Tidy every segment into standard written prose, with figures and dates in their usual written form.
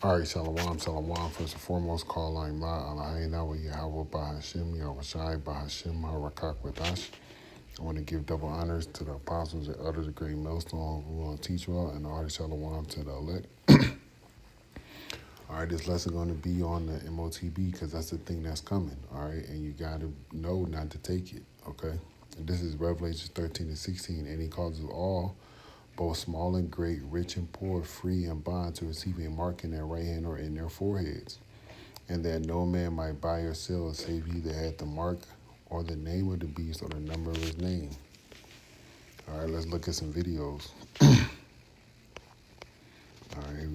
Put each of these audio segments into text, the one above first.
All right, shalom, shalom. First and foremost, call line la Allahayna wa Yahweh Bahashim, Yahweh Shai Bahashim, Harakak Wadash. I want to give double honors to the apostles and others, the great millstone who will teach well, and all the shalom to the elect. All right, this lesson going to be on the MOTB because that's the thing that's coming. All right, and you got to know not to take it. Okay, and this is Revelation 13 and 16, and he calls us all, both small and great, rich and poor, free and bond, to receive a mark in their right hand or in their foreheads, and that no man might buy or sell save he that had the mark or the name of the beast or the number of his name. All right, let's look at some videos. All right,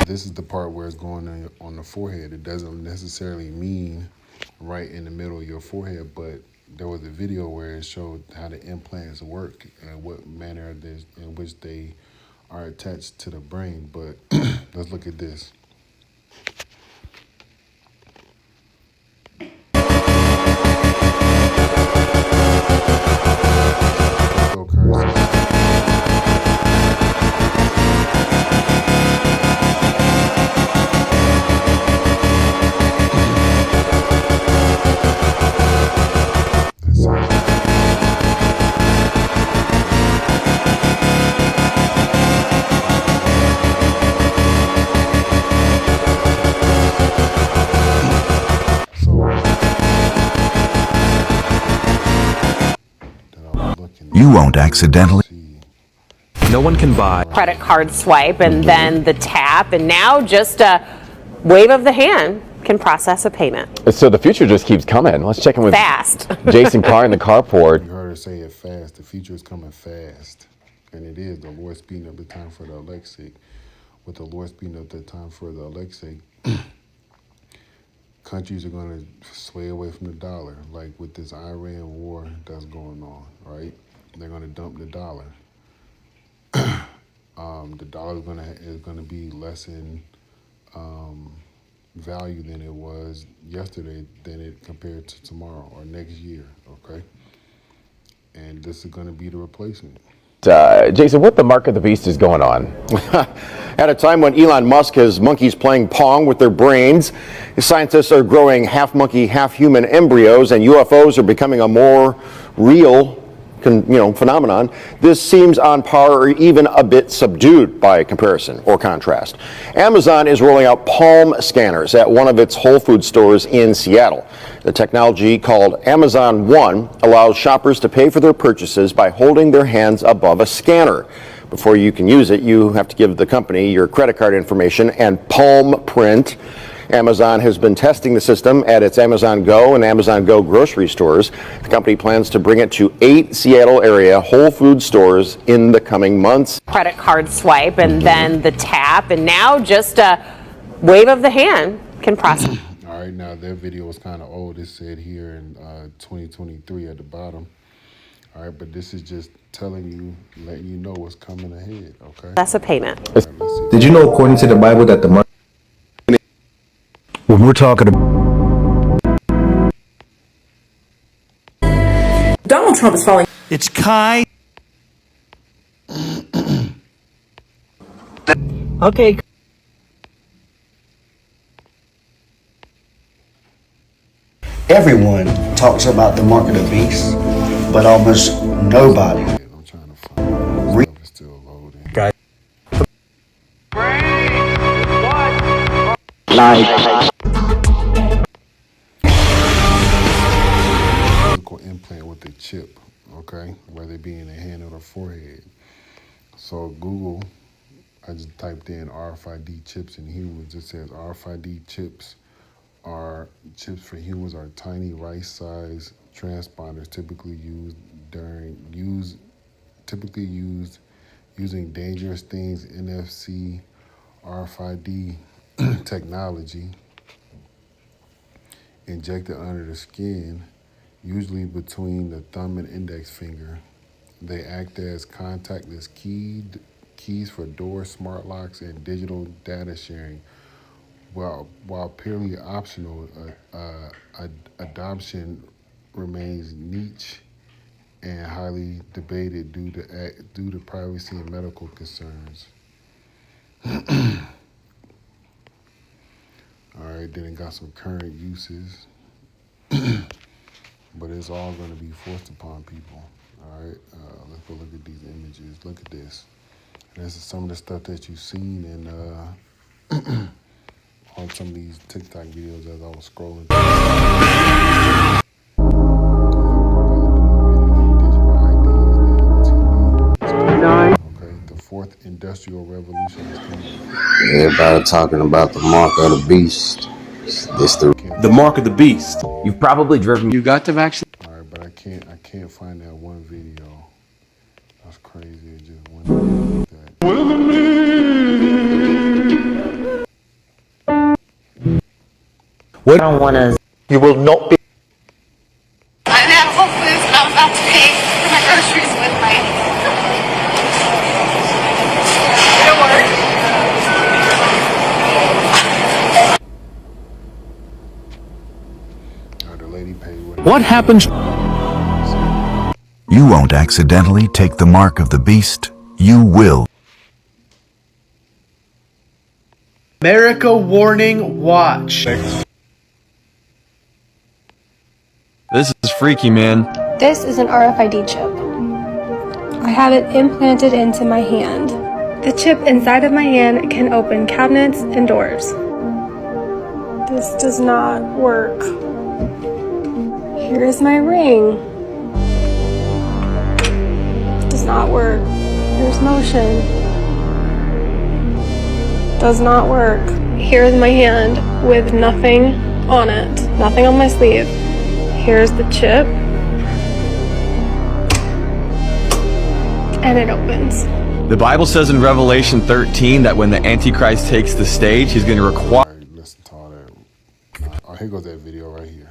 this is the part where it's going on the forehead. It doesn't necessarily mean right in the middle of your forehead, but there was a video where it showed how the implants work and what manner in which they are attached to the brain. But let's look at this. Cryptocurrency. You won't accidentally. No one can buy credit card swipe and then the tap, and now just a wave of the hand can process a payment. So the future just keeps coming. Let's check in with Fast. Jason Carr in the carport. You heard her say it fast. The future is coming fast. And it is. The Lord speeding up the time for the elect's sake. With the Lord speeding up the time for the elect's sake, countries are going to sway away from the dollar, like with this Iran war that's going on, right? They're going to dump the dollar. The dollar is going to be less in value than it was yesterday, than it compared to tomorrow or next year, okay? And this is going to be the replacement. Jason, what the mark of the beast is going on? At a time when Elon Musk has monkeys playing Pong with their brains, scientists are growing half monkey, half human embryos, and UFOs are becoming a more real phenomenon. This seems on par or even a bit subdued by comparison or contrast. Amazon is rolling out palm scanners at one of its Whole Foods stores in Seattle. The technology, called Amazon One, allows shoppers to pay for their purchases by holding their hands above a scanner. Before you can use it, you have to give the company your credit card information and palm print. Amazon has been testing the system at its Amazon Go and Amazon Go grocery stores. The company plans to bring it to 8 Seattle area Whole Foods stores in the coming months. Credit card swipe and then the tap, and now just a wave of the hand can process. All right, now their video was kind of old. It said here in 2023 at the bottom. All right, but this is just telling you, letting you know what's coming ahead, okay? That's a payment. Right, Did you know, according to the Bible, that the money, when we're talking about Donald Trump is falling. It's Kai. Okay. Everyone talks about the mark of the beast, but almost nobody. I'm trying to find it. It's still loading. Guys. Physical implant with a chip, okay? Whether it be in the hand or the forehead. So Google, I just typed in RFID chips in humans. It says RFID chips for humans are tiny rice-sized transponders typically used using dangerous things NFC RFID technology injected under the skin, usually between the thumb and index finger. They act as contactless keys for doors, smart locks, and digital data sharing. While purely optional, adoption remains niche and highly debated due to privacy and medical concerns. then it got some current uses. But it's all going to be forced upon people. All right, let's go look at these images. Look at this. This is some of the stuff that you've seen in on some of these TikTok videos as I was scrolling. Okay, the fourth industrial revolution is coming. Everybody talking about the mark of the beast. The mark of the beast. You've probably driven. You got the vaccine? All right, but I can't find that one video. That's crazy. It just went like that. What? I don't want to. You will not be. I'm at Whole Foods and I'm about to pay for my groceries with my. It'll work. All right, the lady paid with What happens? You won't accidentally take the mark of the beast. You will. America warning, watch. This is freaky, man. This is an RFID chip. I have it implanted into my hand. The chip inside of my hand can open cabinets and doors. This does not work. Here is my ring. Does not work. Here's motion. Does not work. Here's my hand with nothing on it. Nothing on my sleeve. Here's the chip. And it opens. The Bible says in Revelation 13 that when the Antichrist takes the stage, he's going to require. All right, listen to all that. Oh, here goes that video right here.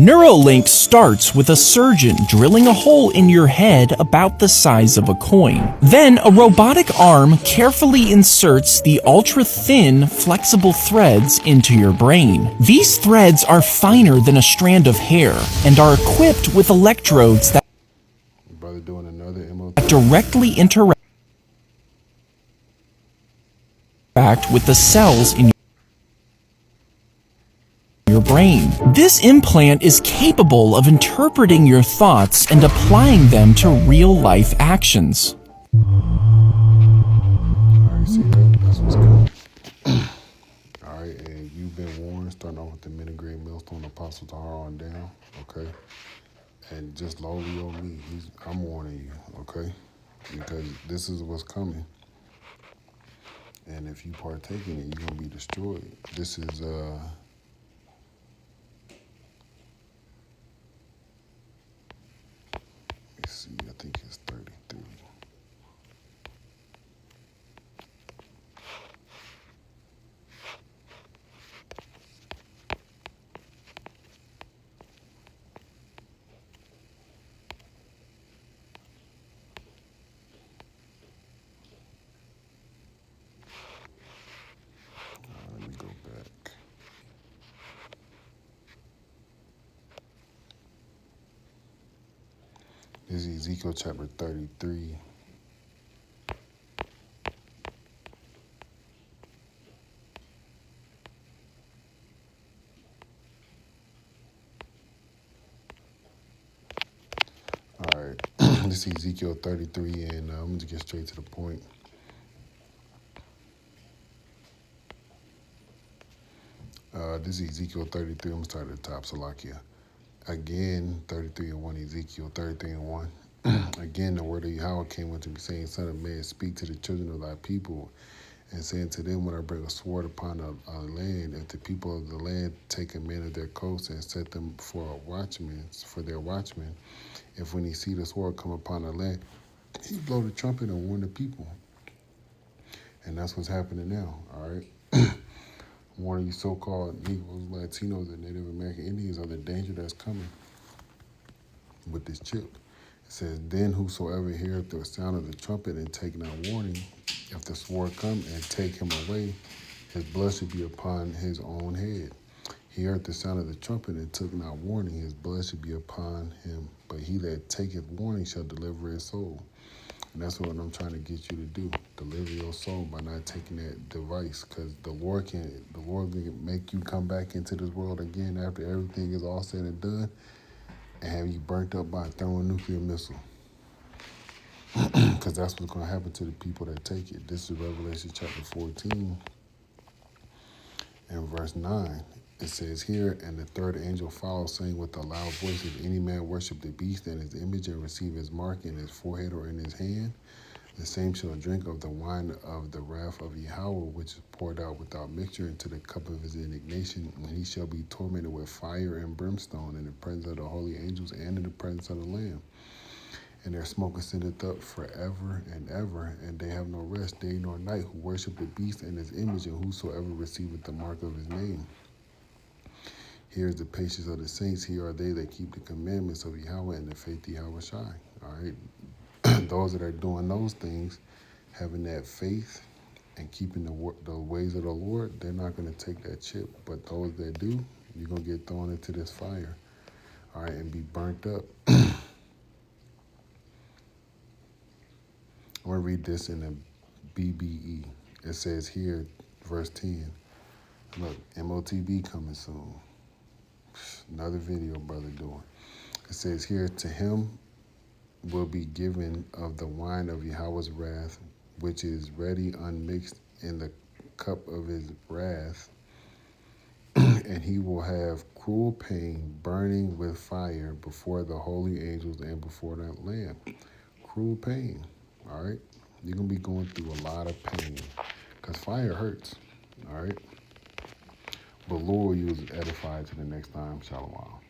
Neuralink starts with a surgeon drilling a hole in your head about the size of a coin. Then a robotic arm carefully inserts the ultra-thin, flexible threads into your brain. These threads are finer than a strand of hair and are equipped with electrodes that Brother doing another MOTB. directly interact with the cells in your brain. This implant is capable of interpreting your thoughts and applying them to real-life actions. All right, see that? That's what's coming. All right, and you've been warned, starting off with the men of great millstone, Apostle Tahar on down, okay? And just lowly on me, I'm warning you, okay? Because this is what's coming. And if you partake in it, you're going to be destroyed. This is, see, I think it's 33. Let me go back. This is Ezekiel chapter 33. All right, this is Ezekiel 33, and I'm going to get straight to the point. This is Ezekiel 33. I'm going to start at the top, Salakia. Again, 33 and 1, Ezekiel 33 and 1. Again, the word of Yahweh came unto me, saying, Son of man, speak to the children of thy people, and saying to them, when I bring a sword upon a land, if the people of the land take a man of their coast and set them for their watchmen, if when he see the sword come upon the land, he blow the trumpet and warn the people. And that's what's happening now, all right? Warning you so-called Negroes, Latinos, and Native American Indians of the danger that's coming with this chip. It says, then whosoever heareth the sound of the trumpet and take not warning, if the sword come and take him away, his blood should be upon his own head. He heard the sound of the trumpet and took not warning, his blood should be upon him. But he that taketh warning shall deliver his soul. And that's what I'm trying to get you to do. Deliver your your soul by not taking that device, because the Lord can make you come back into this world again after everything is all said and done and have you burnt up by a thermonuclear missile. Because that's what's going to happen to the people that take it. This is Revelation chapter 14 and verse 9. It says here, and the third angel followed, saying with a loud voice, if any man worship the beast and his image and receive his mark in his forehead or in his hand, the same shall drink of the wine of the wrath of Yahweh, which is poured out without mixture into the cup of his indignation, and he shall be tormented with fire and brimstone in the presence of the holy angels and in the presence of the Lamb. And their smoke ascendeth up forever and ever, and they have no rest day nor night, who worship the beast and his image, and whosoever receiveth the mark of his name. Here is the patience of the saints. Here are they that keep the commandments of Yahweh and the faith of Yahweh Shai. All right. Those that are doing those things, having that faith and keeping the ways of the Lord, they're not going to take that chip. But those that do, you're going to get thrown into this fire, all right, and be burnt up. I'm going to read this in the BBE. It says here, verse 10, look, MOTB coming soon. Another video brother doing. It says here, to him will be given of the wine of Yahweh's wrath, which is ready unmixed in the cup of his wrath, and he will have cruel pain, burning with fire before the holy angels and before the Lamb. Cruel pain, all right? You're going to be going through a lot of pain, because fire hurts, all right? But Lord, you was edified to the next time. Shalom.